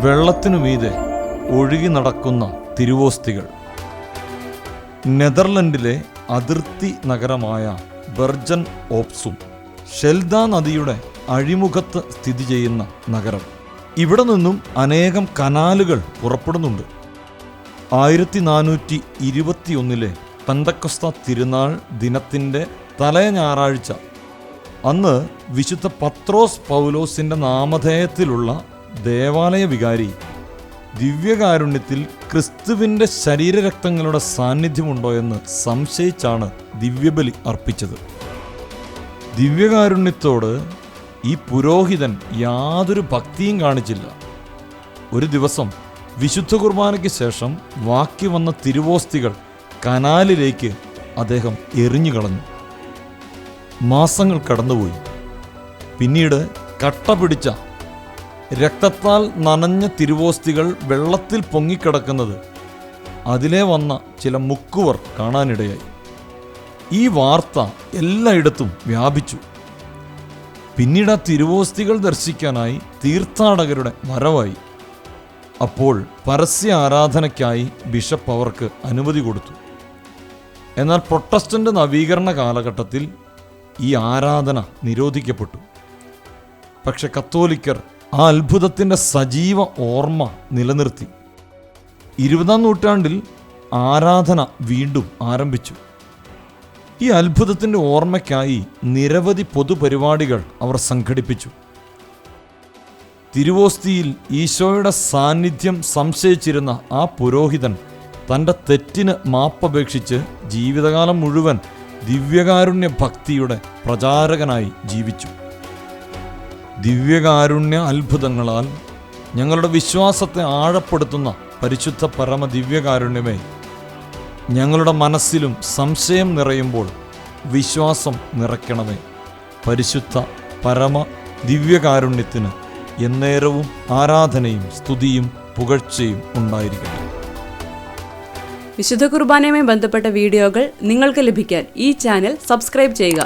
വെള്ളത്തിനു മീതെ ഒഴുകി നടക്കുന്ന തിരുവോസ്തികൾ. നെതർലൻഡിലെ അതിർത്തി നഗരമായ ബെർജൻ ഓപ്സും ഷെൽദ നദിയുടെ അഴിമുഖത്ത് സ്ഥിതി ചെയ്യുന്ന നഗരം. ഇവിടെ നിന്നും അനേകം കനാലുകൾ പുറപ്പെടുന്നുണ്ട്. 1421 പെന്തക്കോസ്ത തിരുനാൾ ദിനത്തിൻ്റെ തലേ ഞായറാഴ്ച, അന്ന് വിശുദ്ധ പത്രോസ് പൗലോസിൻ്റെ നാമധേയത്തിലുള്ള ദേവാലയ വികാരി ദിവ്യകാരുണ്യത്തിൽ ക്രിസ്തുവിൻ്റെ ശരീരരക്തങ്ങളുടെ സാന്നിധ്യമുണ്ടോ എന്ന് സംശയിച്ചാണ് ദിവ്യബലി അർപ്പിച്ചത്. ദിവ്യകാരുണ്യത്തോട് ഈ പുരോഹിതൻ യാതൊരു ഭക്തിയും കാണിച്ചില്ല. ഒരു ദിവസം വിശുദ്ധ കുർബാനയ്ക്ക് ശേഷം ബാക്കി വന്ന തിരുവോസ്തികൾ കനാലിലേക്ക് അദ്ദേഹം എറിഞ്ഞു കളഞ്ഞു. മാസങ്ങൾ കടന്നുപോയി. പിന്നീട് കട്ട പിടിച്ച രക്തത്താൽ നനഞ്ഞ തിരുവോസ്തികൾ വെള്ളത്തിൽ പൊങ്ങിക്കിടക്കുന്നത് അതിലെ വന്ന ചില മുക്കുവർ കാണാനിടയായി. ഈ വാർത്ത എല്ലായിടത്തും വ്യാപിച്ചു. പിന്നീട് ആ തിരുവോസ്തികൾ ദർശിക്കാനായി തീർത്ഥാടകരുടെ വരവായി. അപ്പോൾ പരസ്യ ആരാധനയ്ക്കായി ബിഷപ്പ് അവർക്ക് അനുമതി കൊടുത്തു. എന്നാൽ പ്രൊട്ടസ്റ്റന്റ് നവീകരണ കാലഘട്ടത്തിൽ ഈ ആരാധന നിരോധിക്കപ്പെട്ടു. പക്ഷെ കത്തോലിക്കർ ആ അത്ഭുതത്തിൻ്റെ സജീവ ഓർമ്മ നിലനിർത്തി. 20-ാം നൂറ്റാണ്ടിൽ ആരാധന വീണ്ടും ആരംഭിച്ചു. ഈ അത്ഭുതത്തിൻ്റെ ഓർമ്മയ്ക്കായി നിരവധി പൊതുപരിപാടികൾ അവർ സംഘടിപ്പിച്ചു. തിരുവോസ്തിയിൽ ഈശോയുടെ സാന്നിധ്യം സംശയിച്ചിരുന്ന ആ പുരോഹിതൻ തൻ്റെ തെറ്റിന് മാപ്പപേക്ഷിച്ച് ജീവിതകാലം മുഴുവൻ ദിവ്യകാരുണ്യ ഭക്തിയുടെ പ്രചാരകനായി ജീവിച്ചു. ദിവ്യകാരുണ്യ അത്ഭുതങ്ങളാൽ ഞങ്ങളുടെ വിശ്വാസത്തെ ആഴപ്പെടുത്തുന്ന പരിശുദ്ധ പരമ ദിവ്യകാരുണ്യമേ, ഞങ്ങളുടെ മനസ്സിലും സംശയം നിറയുമ്പോൾ വിശ്വാസം നിറയ്ക്കണമേ. പരിശുദ്ധ പരമ ദിവ്യകാരുണ്യത്തിന് എന്നേരവും ആരാധനയും സ്തുതിയും പുകഴ്ചയും ഉണ്ടായിരിക്കട്ടെ. വിശുദ്ധ കുർബാനയുമായി ബന്ധപ്പെട്ട വീഡിയോകൾ നിങ്ങൾക്ക് ലഭിക്കാൻ ഈ ചാനൽ സബ്സ്ക്രൈബ് ചെയ്യുക.